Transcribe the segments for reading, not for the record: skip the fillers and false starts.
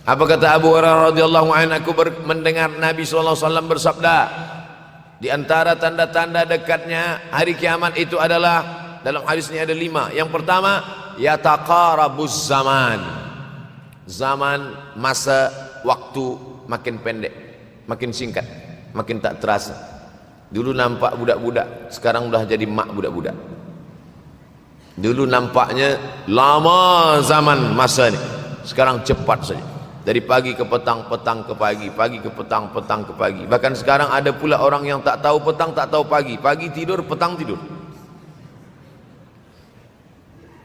Apa kata Abu Hurairah radhiyallahu anhu, aku mendengar Nabi sallallahu alaihi wasallam bersabda, di antara tanda-tanda dekatnya hari kiamat itu adalah, dalam hadis ini ada 5. Yang pertama, yataqarabuz zaman. Zaman, masa, waktu makin pendek, makin singkat, makin tak terasa. Dulu nampak budak-budak, sekarang udah jadi mak budak-budak. Dulu nampaknya lama zaman masa ini, sekarang cepat saja. Dari pagi ke petang, petang ke pagi, pagi ke petang, petang ke pagi. Bahkan sekarang ada pula orang yang tak tahu petang, tak tahu pagi. Pagi tidur, petang tidur.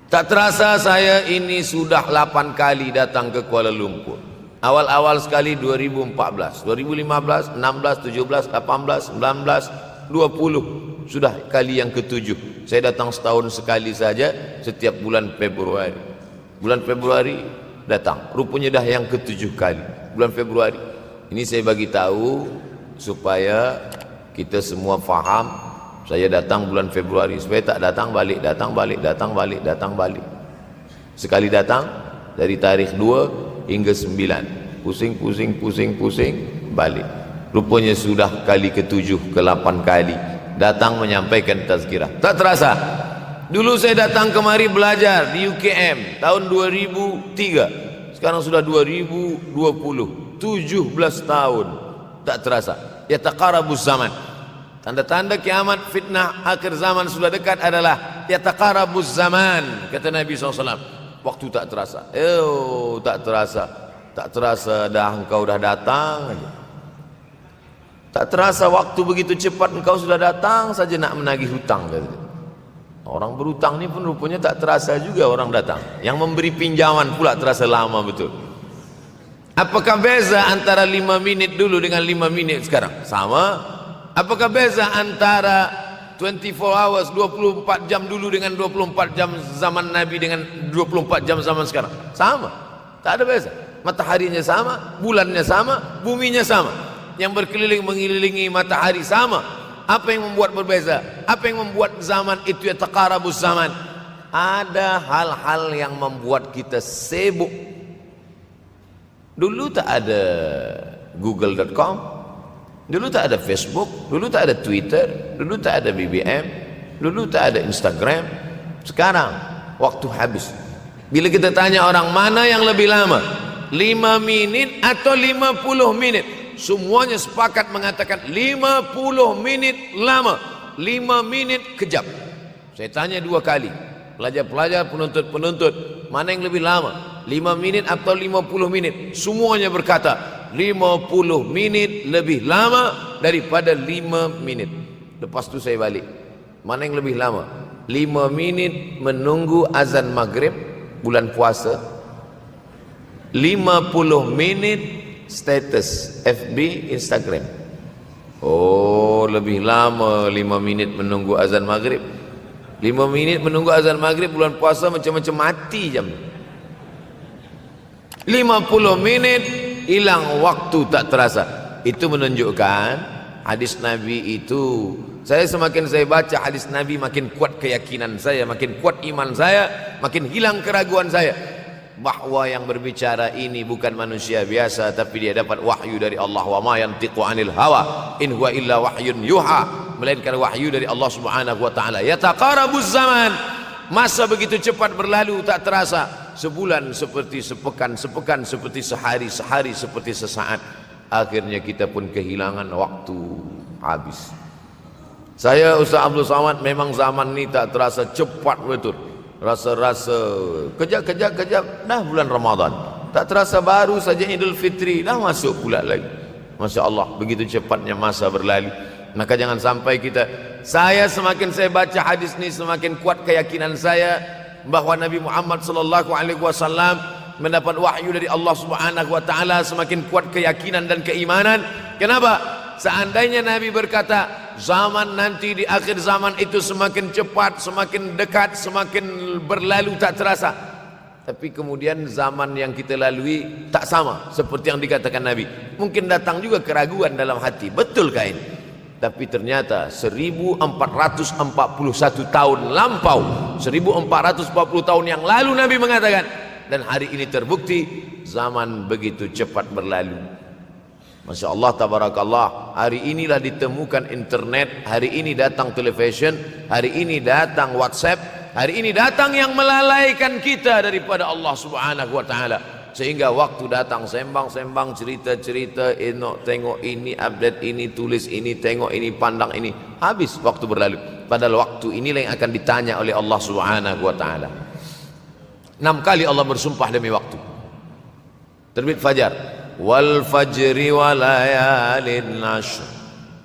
Tak terasa saya ini sudah 8 kali datang ke Kuala Lumpur. Awal-awal sekali 2014, 2015, 16, 17, 18, 19, 20. Sudah kali yang ke-7. Saya datang setahun sekali saja, setiap bulan Februari. Bulan Februari datang, rupanya dah yang ke-7 kali bulan Februari. Ini saya bagi tahu supaya kita semua faham. Saya datang bulan Februari, supaya tak datang balik, datang balik, datang balik, datang balik. Sekali datang dari tarikh 2 hingga 9, pusing, pusing, pusing, pusing, balik. Rupanya sudah kali ke-7, ke-8 kali datang menyampaikan tazkirah. Tak terasa. Dulu saya datang kemari belajar di UKM tahun 2003. Sekarang sudah 2020, 17 tahun. Tak terasa. Yataqarabuz zaman. Tanda-tanda kiamat, fitnah akhir zaman sudah dekat adalah yataqarabuz zaman, kata Nabi SAW. Waktu tak terasa. Tak terasa. Tak terasa dah engkau dah datang aja. Tak terasa waktu begitu cepat, engkau sudah datang saja nak menagih hutang, kata. Orang berutang ni pun rupanya tak terasa juga orang datang. Yang memberi pinjaman pula terasa lama betul. Apakah beza antara 5 minit dulu dengan 5 minit sekarang? Sama. Apakah beza antara 24 hours, 24 jam dulu dengan 24 jam zaman Nabi dengan 24 jam zaman sekarang? Sama. Tak ada beza. Mataharinya sama, bulannya sama, buminya sama. Yang berkeliling mengelilingi matahari sama. Apa yang membuat berbeza? Apa yang membuat zaman itu yataqarabuz zaman? Ada hal-hal yang membuat kita sibuk. Dulu tak ada google.com, dulu tak ada Facebook, dulu tak ada Twitter, dulu tak ada BBM, dulu tak ada Instagram. Sekarang waktu habis. Bila kita tanya orang mana yang lebih lama, 5 minit atau 50 menit, semuanya sepakat mengatakan 50 menit lama, 5 menit kejap. Saya tanya 2 kali, pelajar-pelajar, penuntut-penuntut, mana yang lebih lama, 5 menit atau 50 menit? Semuanya berkata 50 menit lebih lama daripada 5 menit. Lepas tu saya balik, mana yang lebih lama? 5 menit menunggu azan maghrib bulan puasa, 50 menit status FB, Instagram. Oh, lebih lama 5 minit menunggu azan maghrib. 5 minit menunggu azan maghrib bulan puasa macam-macam mati jam. 50 menit hilang waktu tak terasa. Itu menunjukkan hadis Nabi itu, saya semakin saya baca hadis Nabi makin kuat keyakinan saya, makin kuat iman saya, makin hilang keraguan saya bahwa yang berbicara ini bukan manusia biasa, tapi dia dapat wahyu dari Allah. Wa ma yantiqu anil hawa in huwa illa wahyun yuha, melainkan wahyu dari Allah Subhanahu wa taala. Yataqarabuz zaman, masa begitu cepat berlalu tak terasa. Sebulan seperti sepekan, sepekan seperti sehari, sehari seperti sesaat. Akhirnya kita pun kehilangan waktu, habis. Saya Ustaz Abdul Somad, memang zaman ini tak terasa cepat betul. Rasa-rasa kejap-kejap dah bulan Ramadan, tak terasa baru saja Idul Fitri dah masuk pula lagi. Masya Allah, begitu cepatnya masa berlalu. Maka jangan sampai kita, saya semakin saya baca hadis ini semakin kuat keyakinan saya bahwa Nabi Muhammad sallallahu alaihi wasallam mendapat wahyu dari Allah Subhanahu wa taala. Semakin kuat keyakinan dan keimanan. Kenapa? Seandainya Nabi berkata zaman nanti di akhir zaman itu semakin cepat, semakin dekat, semakin berlalu tak terasa, tapi kemudian zaman yang kita lalui tak sama seperti yang dikatakan Nabi. Mungkin datang juga keraguan dalam hati, betulkah ini? Tapi ternyata 1441 tahun lampau, 1440 tahun yang lalu Nabi mengatakan dan hari ini terbukti zaman begitu cepat berlalu. Masya Allah, tabarakallah, hari inilah ditemukan internet, hari ini datang television, hari ini datang WhatsApp, hari ini datang yang melalaikan kita daripada Allah subhanahu wa ta'ala. Sehingga waktu datang sembang-sembang, cerita-cerita, tengok ini, update ini, tulis ini, tengok ini, pandang ini, habis waktu berlalu. Padahal waktu inilah yang akan ditanya oleh Allah subhanahu wa ta'ala. 6 kali Allah bersumpah demi waktu. Terbit fajar, wal fajri wa layalin ashr,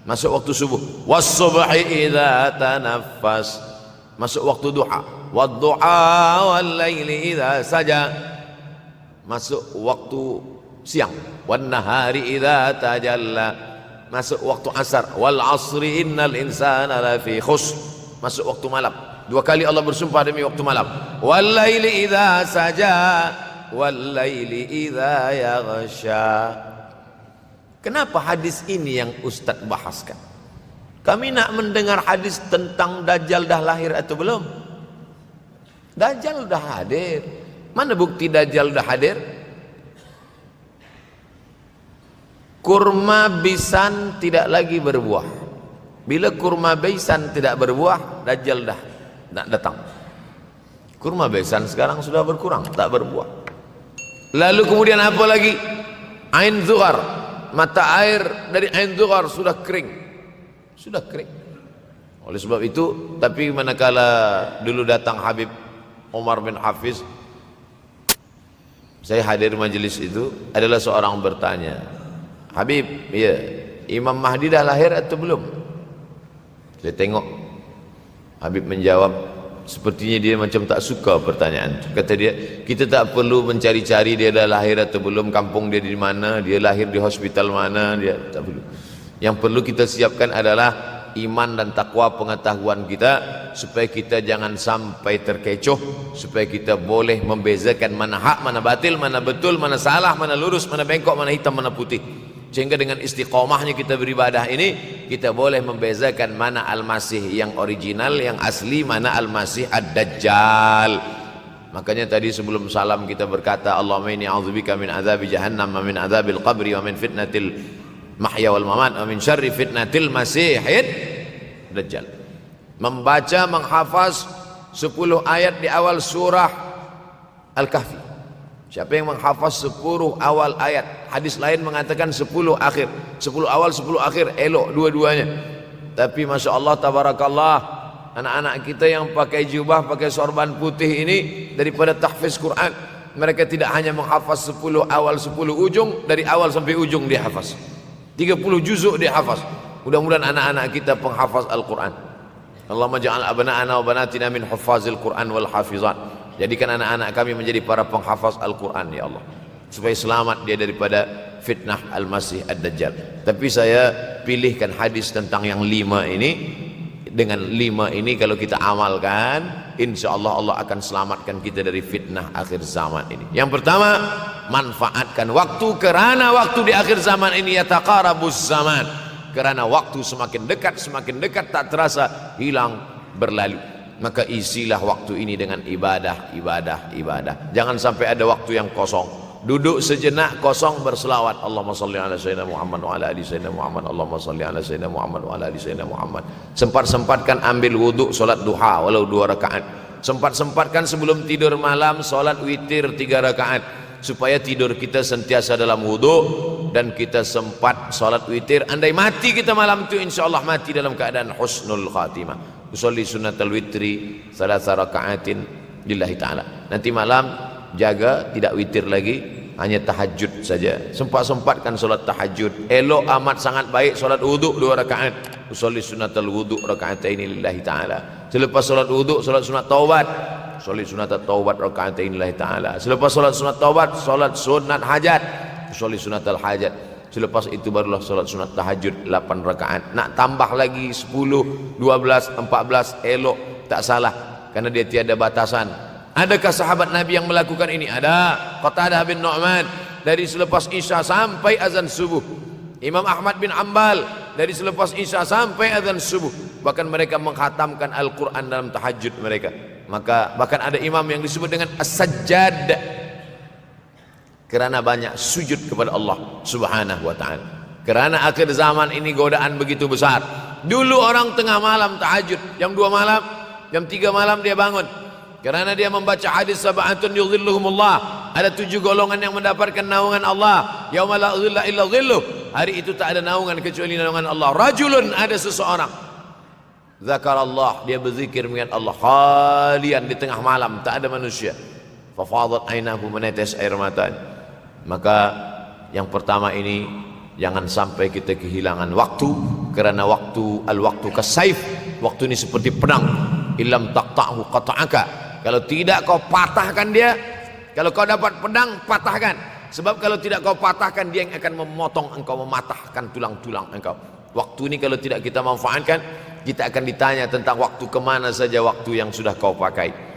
masuk waktu subuh, was subhi idza tanaffas, masuk waktu duha, wad duha wal laili idza saja, masuk waktu siang, wan nahari idza tajalla, masuk waktu asar, wal asri innal insana lafi khusr, masuk waktu malam. 2 kali Allah bersumpah demi waktu malam, wal laili idza saja wal laili idza yaghsha. Kenapa hadis ini yang Ustaz bahaskan? Kami nak mendengar hadis tentang Dajjal dah lahir atau belum? Dajjal dah hadir. Mana bukti Dajjal dah hadir? Kurma bisan tidak lagi berbuah. Bila kurma bisan tidak berbuah, Dajjal dah nak datang. Kurma bisan sekarang sudah berkurang, tak berbuah. Lalu kemudian apa lagi? Ain Zuhar, mata air dari Ain Zuhar sudah kering. Sudah kering. Oleh sebab itu, tapi manakala dulu datang Habib Umar bin Hafiz, saya hadir majelis itu, adalah seorang bertanya, Habib, ya, Imam Mahdi dah lahir atau belum? Saya tengok Habib menjawab, sepertinya dia macam tak suka pertanyaan. Kata dia, kita tak perlu mencari-cari dia dah lahir atau belum, kampung dia di mana, dia lahir di hospital mana, dia tak perlu. Yang perlu kita siapkan adalah iman dan takwa pengetahuan kita, supaya kita jangan sampai terkecoh, supaya kita boleh membezakan mana hak, mana batil, mana betul, mana salah, mana lurus, mana bengkok, mana hitam, mana putih. Sehingga dengan istiqomahnya kita beribadah ini, kita boleh membezakan mana Al-Masih yang original, yang asli, mana Al-Masih Ad-Dajjal. Makanya tadi sebelum salam kita berkata, Allahumma inni a'udzubika min azabi jahannam, wa min azabil qabri, wa min fitnatil mahya wal mamat, wa min syarri fitnatil masihid Dajjal. Membaca, menghafaz 10 ayat di awal surah Al-Kahfi. Siapa yang menghafaz 10 awal ayat, hadis lain mengatakan 10 akhir, 10 awal 10 akhir, elok dua-duanya. Tapi Masya Allah, tabarakallah, anak-anak kita yang pakai jubah, pakai sorban putih ini, daripada tahfiz Quran, mereka tidak hanya menghafaz 10 awal 10 ujung, dari awal sampai ujung dia hafaz, 30 juzuk dia hafaz. Mudah-mudahan anak-anak kita penghafaz Al-Quran. Allahumma ja'al abna'ana wa banatina min huffazil Quran wal hafizat. Jadikan anak-anak kami menjadi para penghafaz Al-Quran, ya Allah, supaya selamat dia daripada fitnah Al-Masih Ad-Dajjal. Tapi saya pilihkan hadis tentang yang 5 ini. Dengan 5 ini kalau kita amalkan, insya Allah Allah akan selamatkan kita dari fitnah akhir zaman ini. Yang pertama, manfaatkan waktu, kerana waktu di akhir zaman ini yataqarabuz zaman, kerana waktu semakin dekat tak terasa hilang berlalu. Maka isilah waktu ini dengan ibadah. Jangan sampai ada waktu yang kosong. Duduk sejenak kosong berselawat, Allahumma salli ala sayyidina Muhammad wa ala ali sayyidina Muhammad, Allahumma salli ala sayyidina Muhammad wa ala ali sayyidina Muhammad. Sempat-sempatkan ambil wuduk, solat duha walau 2 rakaat. Sempat-sempatkan sebelum tidur malam solat witir 3 rakaat, supaya tidur kita sentiasa dalam wuduk dan kita sempat solat witir. Andai mati kita malam itu, insyaallah mati dalam keadaan husnul khatimah. Usolli sunnatal witri 3 rakaatin lillahi ta'ala. Nanti malam jaga tidak witir lagi, hanya tahajud saja. Sempat-sempatkan solat tahajud. Elok amat sangat baik solat wuduk 2 rakaat. Usolli sunnatal wuduk rakaatain lillahi ta'ala. Selepas solat wuduk solat sunat taubat. Usolli sunnatat taubat rakaatain lillahi ta'ala. Selepas solat sunat taubat solat sunat hajat. Usolli sunnatal hajat. Selepas itu barulah solat sunat tahajud 8 rakaat. Nak tambah lagi 10, 12, 14, elok, tak salah, karena dia tiada batasan. Adakah sahabat Nabi yang melakukan ini? Ada. Qatadah bin Nu'man dari selepas Isya sampai azan subuh. Imam Ahmad bin Ambal dari selepas Isya sampai azan subuh. Bahkan mereka menghatamkan Al-Quran dalam tahajud mereka. Maka bahkan ada imam yang disebut dengan As-Sajjad. Kerana banyak sujud kepada Allah Subhanahu wa ta'ala. Kerana akhir zaman ini godaan begitu besar. Dulu orang tengah malam tahajud, jam 2 malam, jam 3 malam dia bangun. Kerana dia membaca hadis sab'atun yudhilluhumullah. Ada 7 golongan yang mendapatkan naungan Allah. Yauma la dhilla illa dhilluh. Hari itu tak ada naungan kecuali naungan Allah. Rajulun, ada seseorang. Zakarallah, dia berzikir mengingat Allah. Khalian, di tengah malam, tak ada manusia. Fafadat ainahu, menetes air matanya. Maka yang pertama ini, jangan sampai kita kehilangan waktu. Kerana waktu, al-waktu kasaif. Waktu ini seperti pedang. Illam taqta'hu qata'aka. Kalau tidak kau patahkan dia. Kalau kau dapat pedang, patahkan. Sebab kalau tidak kau patahkan, dia yang akan memotong engkau, mematahkan tulang-tulang engkau. Waktu ini kalau tidak kita manfaatkan, kita akan ditanya tentang waktu, kemana saja waktu yang sudah kau pakai.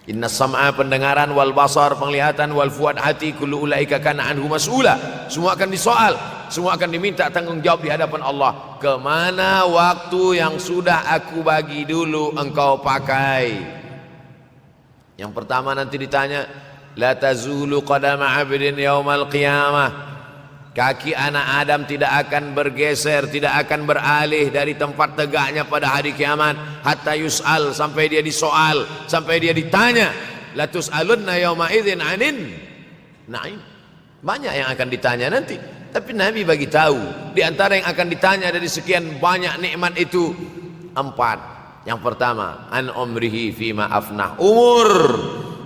Inna sam'a, pendengaran, wal basar, penglihatan, wal fuad, hati, kullu ulaika kana anhu mas'ula. Semua akan disoal, semua akan diminta tanggung jawab di hadapan Allah. Kemana waktu yang sudah aku bagi dulu engkau pakai? Yang pertama nanti ditanya, la tazulu qadama 'abdin yaumal qiyamah. Kaki anak Adam tidak akan bergeser, tidak akan beralih dari tempat tegaknya pada hari kiamat. Hatta yus'al, sampai dia disoal, sampai dia ditanya. La tus'alunna yawma idzin 'anin na'im. Banyak yang akan ditanya nanti. Tapi Nabi bagi tahu, di antara yang akan ditanya dari sekian banyak nikmat itu, 4. Yang pertama, an umrihi fima afnah.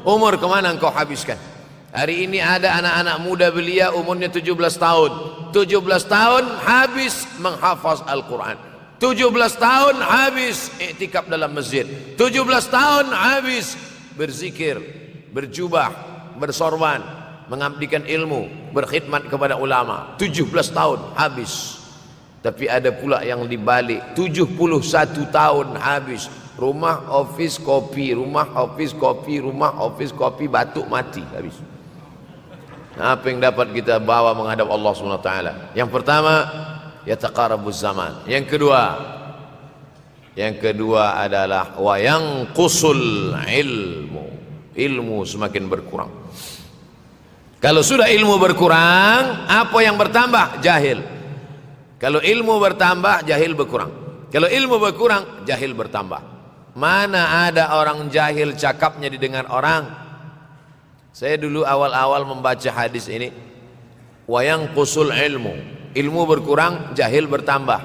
Umur kemana engkau habiskan? Hari ini ada anak-anak muda belia umurnya 17 tahun. 17 tahun habis menghafaz Al-Quran. 17 tahun habis iktikaf dalam masjid. 17 tahun habis berzikir, berjubah, bersorban, mengabdikan ilmu, berkhidmat kepada ulama. 17 tahun habis. Tapi ada pula yang dibalik, 71 tahun habis. Rumah, office, kopi, rumah, office, kopi, rumah, office, kopi, batuk, mati, habis. Apa yang dapat kita bawa menghadap Allah SWT? Yang pertama, yataqarabuz zaman. Yang kedua adalah wa yanqusul ilmu. Ilmu semakin berkurang. Kalau sudah ilmu berkurang, apa yang bertambah? Jahil. Kalau ilmu bertambah, jahil berkurang. Kalau ilmu berkurang, jahil bertambah. Mana ada orang jahil cakapnya didengar orang? Saya dulu awal-awal membaca hadis ini, wayang kusul ilmu berkurang, jahil bertambah.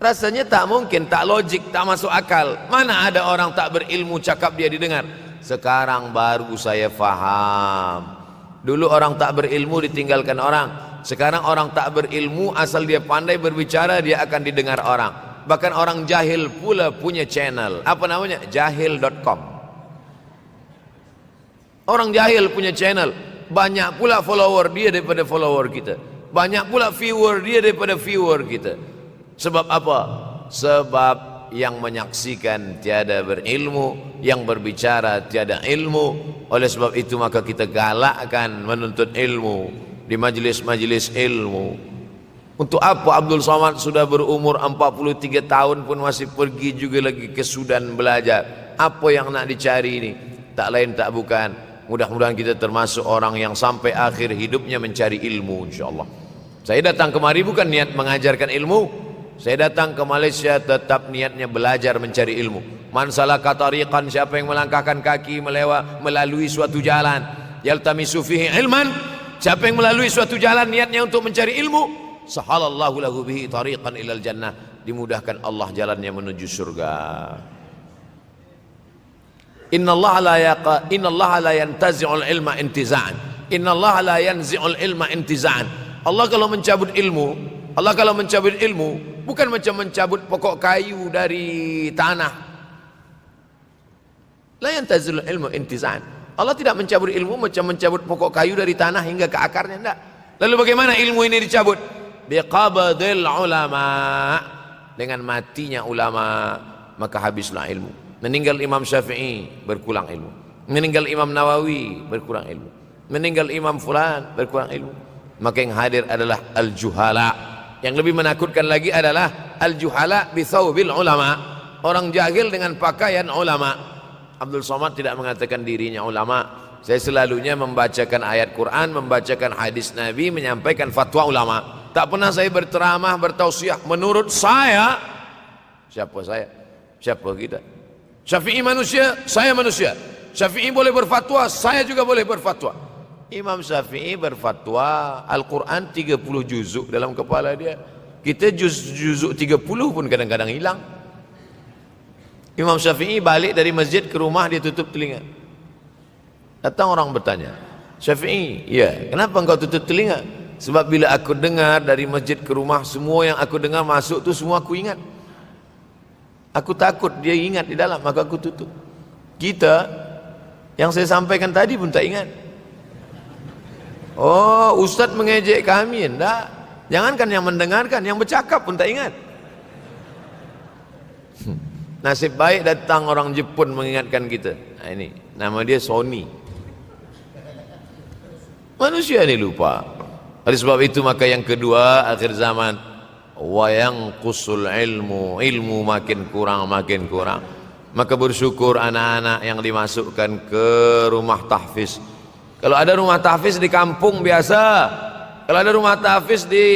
Rasanya tak mungkin, tak logik, tak masuk akal. Mana ada orang tak berilmu cakap dia didengar? Sekarang baru saya faham. Dulu orang tak berilmu ditinggalkan orang. Sekarang orang tak berilmu, asal dia pandai berbicara, dia akan didengar orang. Bahkan orang jahil pula punya channel. Apa namanya? Jahil.com. Orang jahil punya channel. Banyak pula follower dia daripada follower kita. Banyak pula viewer dia daripada viewer kita. Sebab apa? Sebab yang menyaksikan tiada berilmu, yang berbicara tiada ilmu. Oleh sebab itu maka kita galakkan menuntut ilmu di majlis-majlis ilmu. Untuk apa Abdul Somad sudah berumur 43 tahun pun masih pergi juga lagi ke Sudan belajar? Apa yang nak dicari ini? Tak lain tak bukan, mudah-mudahan kita termasuk orang yang sampai akhir hidupnya mencari ilmu, insyaAllah. Saya datang kemari bukan niat mengajarkan ilmu. Saya datang ke Malaysia tetap niatnya belajar mencari ilmu. Man salaka tariqan, siapa yang melangkahkan kaki melalui suatu jalan, yaltamisu fihi ilman, siapa yang melalui suatu jalan niatnya untuk mencari ilmu, sahalallahu lahu bihi tariqan ilal jannah, dimudahkan Allah jalannya menuju surga. Innallaha la yantazi'ul ilma intiza'an. Innallaha la yanzi'ul ilma intiza'an. Allah kalau mencabut ilmu, bukan macam mencabut pokok kayu dari tanah. La yantazi'ul ilmu intiza'an. Allah tidak mencabut ilmu macam mencabut pokok kayu dari tanah hingga ke akarnya, tidak. Lalu bagaimana ilmu ini dicabut? Biqabdil ulama. Dengan matinya ulama, maka habislah ilmu. Meninggal Imam Syafi'i, berkurang ilmu. Meninggal Imam Nawawi, berkurang ilmu. Meninggal Imam Fulan, berkurang ilmu. Maka yang hadir adalah al-juhala. Yang lebih menakutkan lagi adalah al-juhala bithawbil ulama. Orang jahil dengan pakaian ulama. Abdul Somad tidak mengatakan dirinya ulama. Saya selalunya membacakan ayat Quran, membacakan hadis Nabi, menyampaikan fatwa ulama. Tak pernah saya berceramah, bertausiah. Menurut saya, siapa saya? Siapa kita? Syafi'i manusia, saya manusia. Syafi'i boleh berfatwa, saya juga boleh berfatwa. Imam Syafi'i berfatwa Al-Quran 30 juzuk dalam kepala dia. Kita juzuk 30 pun kadang-kadang hilang. Imam Syafi'i balik dari masjid ke rumah, dia tutup telinga. Datang orang bertanya, Syafi'i, ya, kenapa engkau tutup telinga? Sebab bila aku dengar dari masjid ke rumah, semua yang aku dengar masuk tu semua aku ingat. Aku takut dia ingat di dalam, maka aku tutup. Kita, yang saya sampaikan tadi pun tak ingat. Oh, Ustaz mengejek kami, enggak. Jangankan yang mendengarkan, yang bercakap pun tak ingat. Nasib baik datang orang Jepun mengingatkan kita. Nah, ini nama dia Sony. Manusia ini lupa. Oleh sebab itu maka yang kedua, akhir zaman, wa yanqusul ilmu makin kurang. Maka bersyukur anak-anak yang dimasukkan ke rumah tahfiz. Kalau ada rumah tahfiz di kampung biasa, kalau ada rumah tahfiz di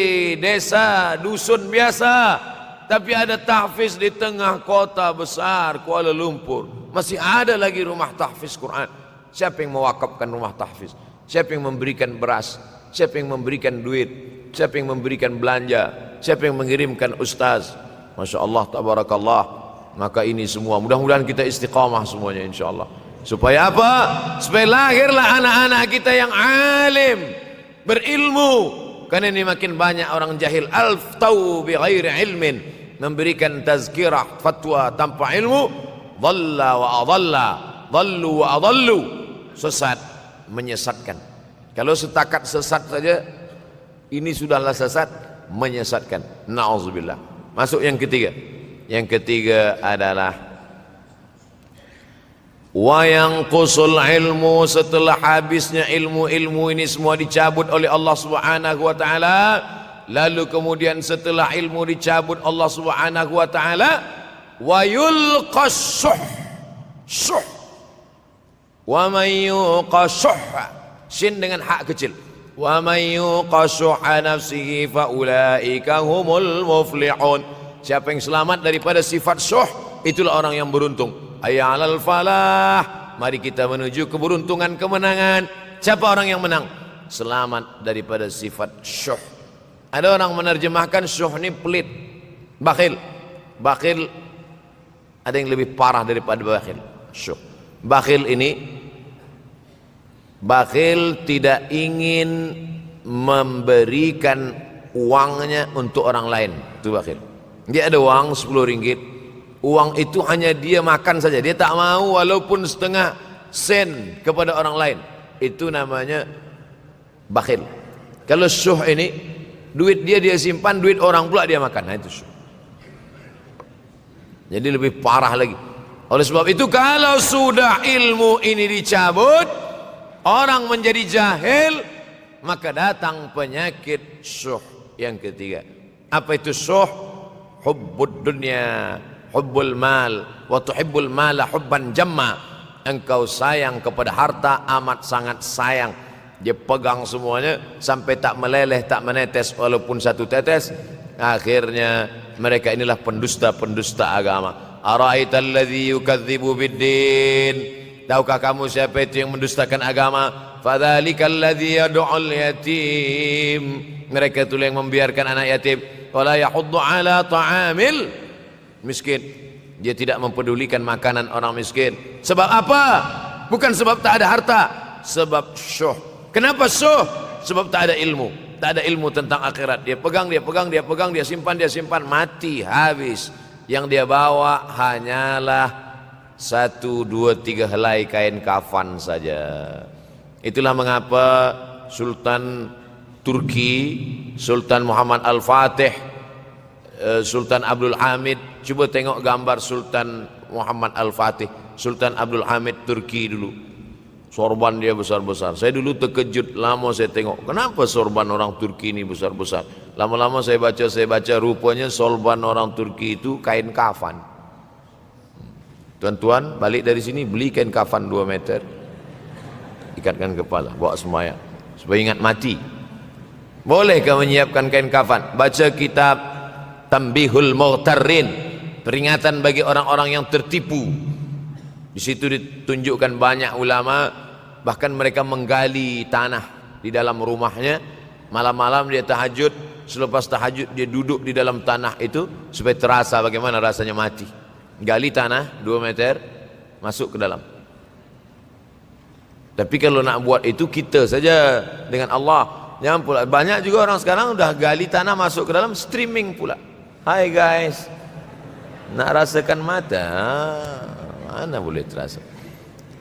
desa, dusun biasa, tapi ada tahfiz di tengah kota besar Kuala Lumpur, masih ada lagi rumah tahfiz Quran. Siapa yang mewakafkan rumah tahfiz? Siapa yang memberikan beras? Siapa yang memberikan duit? Siapa yang memberikan belanja? Siapa yang mengirimkan ustaz? Masya Allah, tabarakallah. Maka ini semua mudah-mudahan kita istiqamah semuanya insyaAllah. Supaya apa? Supaya lahirlah anak-anak kita yang alim, berilmu. Karena ini makin banyak orang jahil. Al-ftau bi ghairi ilmin, memberikan tazkirah, fatwa tanpa ilmu. Dhalla wa adalla, dhallu wa adallu, sesat, menyesatkan. Kalau setakat sesat saja, ini sudahlah sesat, menyesatkan. Na'udzubillah. Masuk yang ketiga. Yang ketiga adalah wa yanqusul ilmu, setelah habisnya ilmu ini semua dicabut oleh Allah Subhanahu wa taala. Lalu kemudian setelah ilmu dicabut Allah Subhanahu wa taala, wa yulqas syuh. Wa may yuqashuha, sin dengan hak kecil. Wa may yuqashuha nafsihi fa ulaika humul muflihun. Siapa yang selamat daripada sifat syuh, itulah orang yang beruntung. Hayya 'alal falah, mari kita menuju keberuntungan, kemenangan. Siapa orang yang menang? Selamat daripada sifat syuh. Ada orang menerjemahkan syuh ini pelit, bakhil. Bakhil ada yang lebih parah daripada bakhil. Syuh. Bakhil ini, bakhil tidak ingin memberikan uangnya untuk orang lain. Itu bakhil. Dia ada uang 10 ringgit, uang itu hanya dia makan saja, dia tak mau walaupun setengah sen kepada orang lain. Itu namanya bakhil. Kalau syuh ini, duit dia simpan, duit orang pula dia makan. Nah, itu syuh. Jadi lebih parah lagi. Oleh sebab itu kalau sudah ilmu ini dicabut, orang menjadi jahil, maka datang penyakit syuh yang ketiga. Apa itu syuh? Hubbud dunya, hubbul mal, wa tuhibbul mala hubban jamma. Engkau sayang kepada harta amat sangat sayang. Dia pegang semuanya sampai tak meleleh, tak menetes walaupun satu tetes. Akhirnya mereka inilah pendusta-pendusta agama. Ara'aital ladzi yukadzibu biddin, tahukah kamu siapa itu yang mendustakan agama? Fadzalikal ladzi yad'ul yatim, mereka itu yang membiarkan anak yatim. Wala yahuddu ala ta'amil miskin, dia tidak mempedulikan makanan orang miskin. Sebab apa? Bukan sebab tak ada harta, sebab syuh. Kenapa syuh? Sebab tak ada ilmu. Tak ada ilmu tentang akhirat. Dia pegang, dia simpan, mati, habis. Yang dia bawa hanyalah 1, 2, 3 helai kain kafan saja. Itulah mengapa Sultan Turki, Sultan Muhammad Al-Fatih, Sultan Abdul Hamid, coba tengok gambar Sultan Muhammad Al-Fatih, Sultan Abdul Hamid Turki dulu. Sorban dia besar-besar. Saya dulu terkejut, lama saya tengok, kenapa sorban orang Turki ini besar-besar. Lama-lama saya baca, rupanya sorban orang Turki itu kain kafan. Tuan-tuan balik dari sini beli kain kafan 2 meter, ikatkan kepala, bawa sembahyang supaya ingat mati. Bolehkah menyiapkan kain kafan? Baca kitab Tanbihul Mughtarrin, peringatan bagi orang-orang yang tertipu. Di situ ditunjukkan banyak ulama, bahkan mereka menggali tanah di dalam rumahnya, malam-malam dia tahajud, selepas tahajud dia duduk di dalam tanah itu supaya terasa bagaimana rasanya mati. Gali tanah 2 meter, masuk ke dalam. Tapi kalau nak buat itu kita saja dengan Allah. Jangan pula, banyak juga orang sekarang udah gali tanah masuk ke dalam, streaming pula. Hai guys, nak rasakan mata, mana boleh terasa.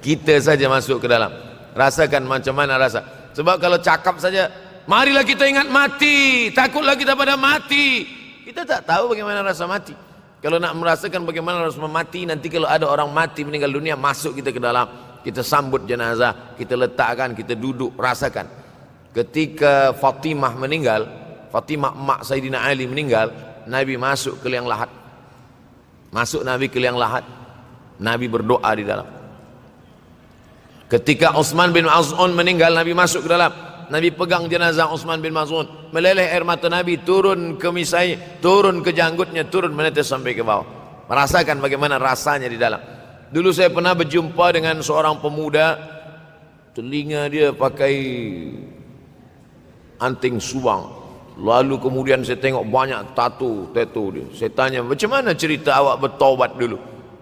Kita saja masuk ke dalam, rasakan macam mana rasa. Sebab kalau cakap saja, marilah kita ingat mati, takutlah kita pada mati, kita tak tahu bagaimana rasa mati. Kalau nak merasakan bagaimana rasa mati, nanti kalau ada orang mati meninggal dunia, masuk kita ke dalam, kita sambut jenazah, kita letakkan, kita duduk, rasakan. Ketika Fatimah meninggal, Fatimah emak Sayyidina Ali meninggal, Nabi masuk ke liang lahat. Masuk Nabi ke liang lahat, Nabi berdoa di dalam. Ketika Utsman bin Maz'un meninggal, Nabi masuk ke dalam, Nabi pegang jenazah Utsman bin Maz'un, meleleh air mata Nabi turun ke misai, turun ke janggutnya, turun menetes sampai ke bawah. Merasakan bagaimana rasanya di dalam. Dulu saya pernah berjumpa dengan seorang pemuda, telinga dia pakai anting subang, lalu kemudian saya tengok banyak tato dia. Saya tanya, macam mana cerita awak bertaubat dulu?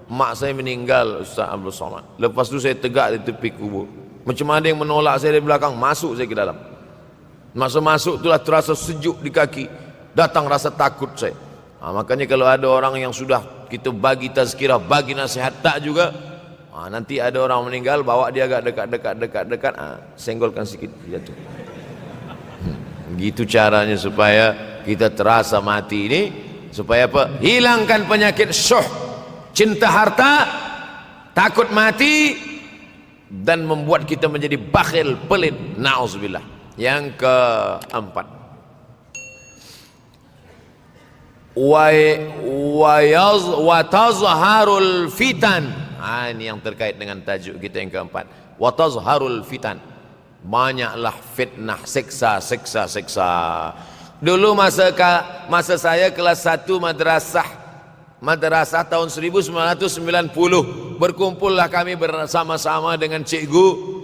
Mak saya meninggal, Ustaz Abdul Somad. Lepas tu saya tegak di tepi kubur. Macam ada yang menolak saya dari belakang, masuk saya ke dalam. Masa masuk itulah terasa sejuk di kaki, datang rasa takut saya. Makanya kalau ada orang yang sudah kita bagi tazkirah, bagi nasihat tak juga, nanti ada orang meninggal, bawa dia agak dekat, senggolkan sikit, jatuh. Gitu caranya supaya kita terasa mati ini, supaya apa? Hilangkan penyakit syuh, cinta harta, takut mati, dan membuat kita menjadi bakhil, pelit. Na'udzubillah. Yang keempat, wa tazharul fitan. Ini yang terkait dengan tajuk kita yang keempat. Wa tazharul fitan. Banyaklah fitnah, siksa. Dulu masa saya kelas 1 madrasah tahun 1990, berkumpullah kami bersama-sama dengan cikgu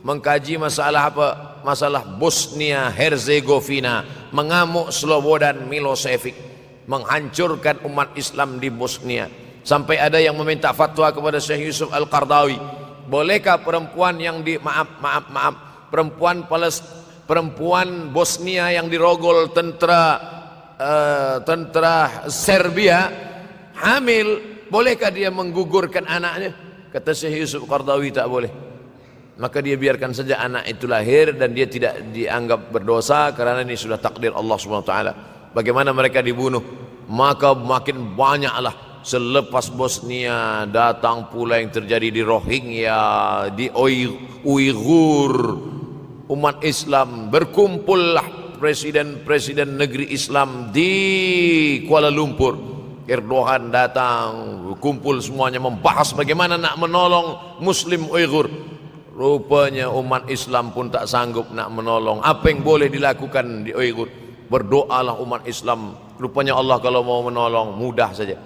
mengkaji masalah apa? Masalah Bosnia Herzegovina, mengamuk Slobodan Milosevic, menghancurkan umat Islam di Bosnia. Sampai ada yang meminta fatwa kepada Syekh Yusuf Al-Qardawi, bolehkah perempuan yang perempuan Bosnia yang dirogol tentara Serbia hamil, bolehkah dia menggugurkan anaknya? Kata Syekh Yusuf Qardawi, tak boleh. Maka dia biarkan saja anak itu lahir dan dia tidak dianggap berdosa karena ini sudah takdir Allah SWT. Bagaimana mereka dibunuh? Maka makin banyaklah selepas Bosnia datang pula yang terjadi di Rohingya, di Uighur. Umat Islam berkumpullah presiden-presiden negeri Islam di Kuala Lumpur. Erdogan datang, kumpul semuanya membahas bagaimana nak menolong Muslim Uighur. Rupanya umat Islam pun tak sanggup nak menolong. Apa yang boleh dilakukan di Uighur? Berdoalah umat Islam. Rupanya Allah kalau mau menolong mudah saja.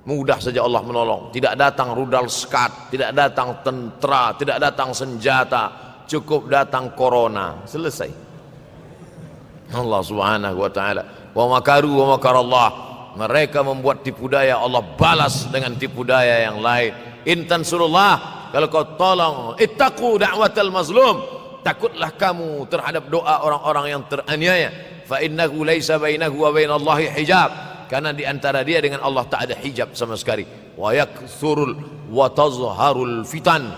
Mudah saja Allah menolong. Tidak datang rudal skat, tidak datang tentera, tidak datang senjata. Cukup datang corona, selesai. Allah Subhanahu wa taala, wa makaru wa makarallah. Mereka membuat tipu daya, Allah balas dengan tipu daya yang lain. In tansurullah, kalau kau tolong, ittaqu da'watal mazlum, takutlah kamu terhadap doa orang-orang yang teraniaya. Fa innahu laisa bainahu wa bainallahi hijab, karena di antara dia dengan Allah tak ada hijab sama sekali. Wa yakthurul wa tazharul fitan,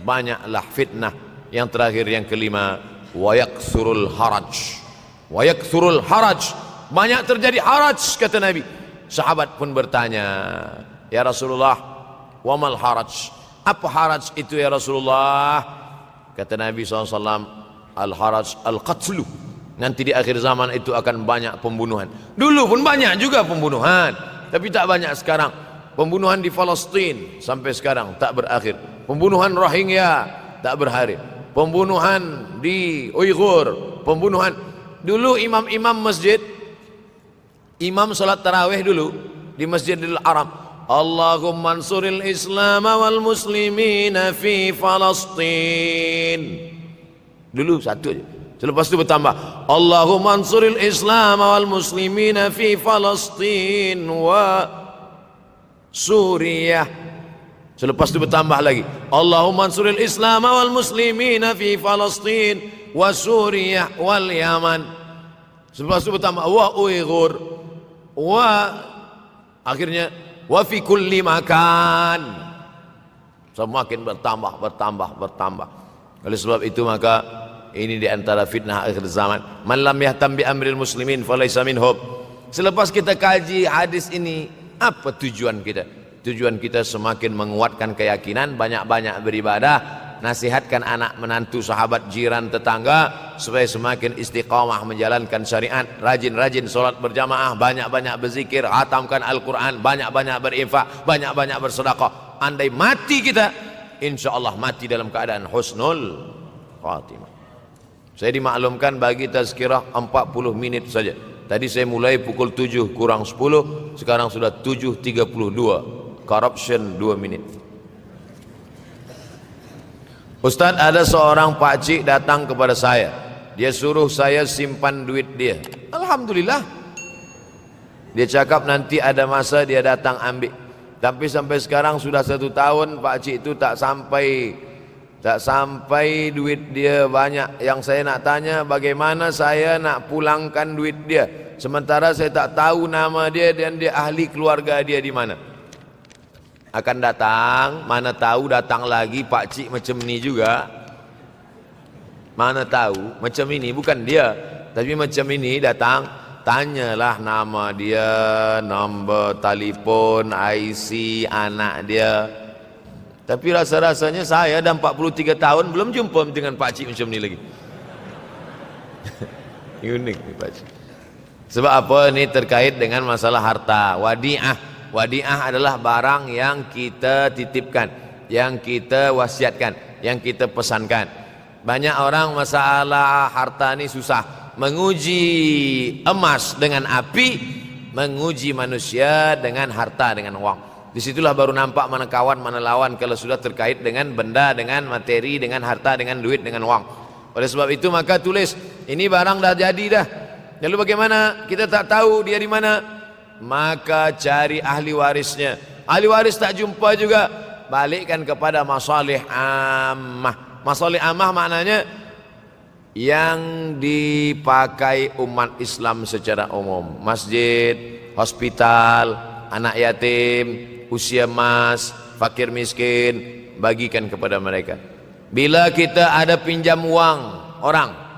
banyaklah fitnah. Yang terakhir, yang kelima, wa yakthurul haraj. Wa yakthurul haraj, banyak terjadi haraj, kata Nabi. Sahabat pun bertanya, ya Rasulullah, wa mal haraj? Apa haraj itu ya Rasulullah? Kata Nabi SAW, al haraj al qatlu. Nanti di akhir zaman itu akan banyak pembunuhan. Dulu pun banyak juga pembunuhan, tapi tak banyak sekarang. Pembunuhan di Palestina sampai sekarang tak berakhir. Pembunuhan Rohingya tak berakhir. pembunuhan di Uighur, pembunuhan. Dulu imam-imam masjid, imam salat tarawih dulu di Masjidil Haram, Allahumma ansuril Islam wal muslimina fi Falastin. Dulu satu aja. Selepas itu bertambah, Allahumma ansuril Islam wal muslimina fi Falastin wa Suriah. Selepas itu bertambah lagi, Allahumma ansuril Islam wal muslimina fi Falastin wa Suriah wal Yaman. Selepas itu bertambah wa Uighur wa akhirnya wa fi kulli makan. Semakin bertambah. Oleh sebab itu maka ini di antara fitnah akhir zaman. Man lam yahtam bi amril muslimin falaysa minhum. Selepas kita kaji hadis ini, apa tujuan kita? Tujuan kita semakin menguatkan keyakinan, banyak-banyak beribadah, nasihatkan anak menantu, sahabat, jiran, tetangga supaya semakin istiqamah menjalankan syariat, rajin-rajin solat berjamaah, banyak-banyak berzikir, hatamkan Al-Quran, banyak-banyak berinfak, banyak-banyak bersedekah. Andai mati kita, insya Allah mati dalam keadaan husnul khatimah. Saya dimaklumkan bagi tazkirah 40 menit saja. Tadi saya mulai pukul 7 kurang 10, sekarang sudah 7.32. Corruption 2 menit. Ustaz, ada seorang pakcik datang kepada saya. Dia suruh saya simpan duit dia. Alhamdulillah. Dia cakap nanti ada masa dia datang ambil. Tapi sampai sekarang sudah 1 tahun pakcik itu tak sampai duit dia banyak. Yang saya nak tanya, bagaimana saya nak pulangkan duit dia sementara saya tak tahu nama dia dan dia ahli keluarga dia di mana. Akan datang, mana tahu datang lagi pakcik macam ni juga. Mana tahu macam ini, bukan dia, tapi macam ini datang, tanyalah nama dia, nombor telefon, IC anak dia. Tapi rasa-rasanya saya dah 43 tahun belum jumpa dengan pakcik macam ni lagi. Unik ni pakcik. Sebab apa? Ini terkait dengan masalah harta, wadi'ah. Wadi'ah adalah barang yang kita titipkan, yang kita wasiatkan, yang kita pesankan. Banyak orang masalah harta ini susah. Menguji emas dengan api, menguji manusia dengan harta, dengan uang. Disitulah baru nampak mana kawan, mana lawan kalau sudah terkait dengan benda, dengan materi, dengan harta, dengan duit, dengan uang. Oleh sebab itu maka tulis, ini barang dah jadi dah. Lalu bagaimana? Kita tak tahu dia di mana. Maka cari ahli warisnya. Ahli waris tak jumpa juga, balikkan kepada masalih ammah. Masalih ammah maknanya yang dipakai umat Islam secara umum. Masjid, hospital, anak yatim, usia mas, fakir miskin, bagikan kepada mereka. Bila kita ada pinjam uang orang,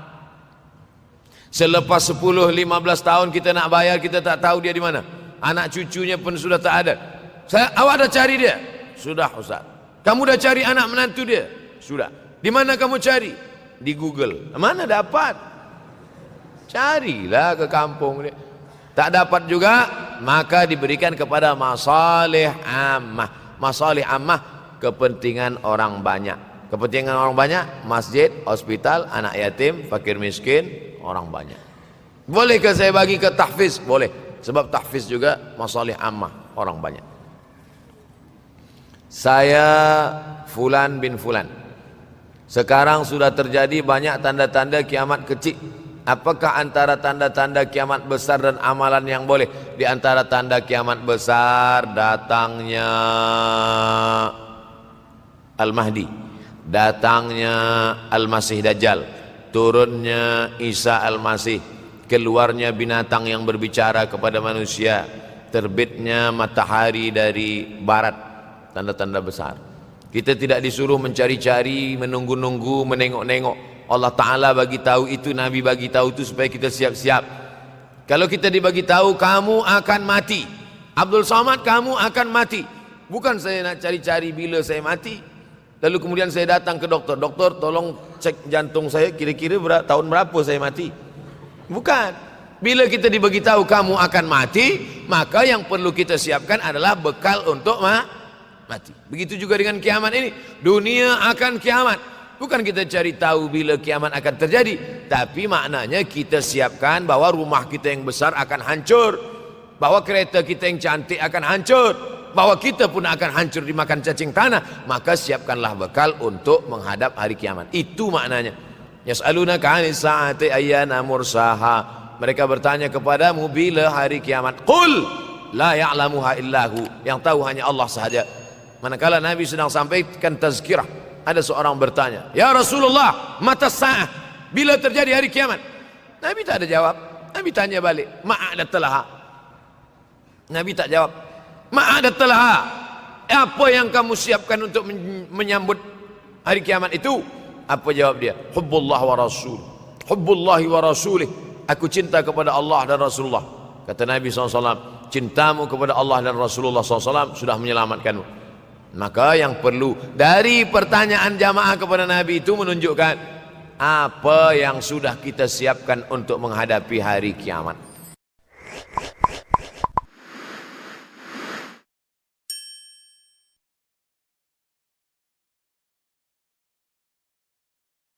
selepas 10-15 tahun kita nak bayar, kita tak tahu dia di mana. Anak cucunya pun sudah tak ada. Awak dah cari dia? Sudah Ustaz. Kamu dah cari anak menantu dia? Sudah. Di mana kamu cari? Di Google. Mana dapat? Carilah ke kampung dia. Tak dapat juga, maka diberikan kepada masalih ammah. Masalih ammah, kepentingan orang banyak. Kepentingan orang banyak, masjid, hospital, anak yatim, fakir miskin, orang banyak. Bolehkah saya bagi ke tahfiz? Boleh. Sebab tahfiz juga masalih ammah, orang banyak. Saya Fulan bin Fulan. Sekarang sudah terjadi banyak tanda-tanda kiamat kecil. Apakah antara tanda-tanda kiamat besar dan amalan yang boleh? Di antara tanda kiamat besar, datangnya Al-Mahdi, datangnya Al-Masih Dajjal, turunnya Isa Al-Masih, keluarnya binatang yang berbicara kepada manusia, terbitnya matahari dari barat. Tanda-tanda besar. Kita tidak disuruh mencari-cari, menunggu-nunggu, menengok-nengok. Allah Ta'ala bagi tahu itu, Nabi bagi tahu itu supaya kita siap-siap. Kalau kita dibagi tahu kamu akan mati, Abdul Somad kamu akan mati, bukan saya nak cari-cari bila saya mati, lalu kemudian saya datang ke doktor, doktor tolong cek jantung saya kira-kira tahun berapa saya mati. Bukan. Bila kita dibagi tahu kamu akan mati, maka yang perlu kita siapkan adalah bekal untuk mati. Begitu juga dengan kiamat ini. Dunia akan kiamat. Bukan kita cari tahu bila kiamat akan terjadi, tapi maknanya kita siapkan bahwa rumah kita yang besar akan hancur, bahwa kereta kita yang cantik akan hancur, bahwa kita pun akan hancur dimakan cacing tanah. Maka siapkanlah bekal untuk menghadap hari kiamat. Itu maknanya. Yas'alunaka 'anis sa'ati ayyana mursaha. Mereka bertanya kepadamu bila hari kiamat. Qul la ya'lamuha illahu. Yang tahu hanya Allah sahaja. Manakala Nabi sedang sampaikan tazkirah, ada seorang bertanya, "Ya Rasulullah, mata sa'ah? Bila terjadi hari kiamat?" Nabi tak ada jawab. Nabi tanya balik, "Ma'adatlaha?" Nabi tak jawab. "Ma'adatlaha?" Apa yang kamu siapkan untuk menyambut hari kiamat itu? Apa jawab dia? "Hubbullah wa rasul. Hubbullahi wa rasulih." Aku cinta kepada Allah dan Rasulullah. Kata Nabi SAW, cintamu kepada Allah dan Rasulullah SAW sudah menyelamatkanmu. Maka yang perlu dari pertanyaan jamaah kepada Nabi itu menunjukkan apa yang sudah kita siapkan untuk menghadapi hari kiamat.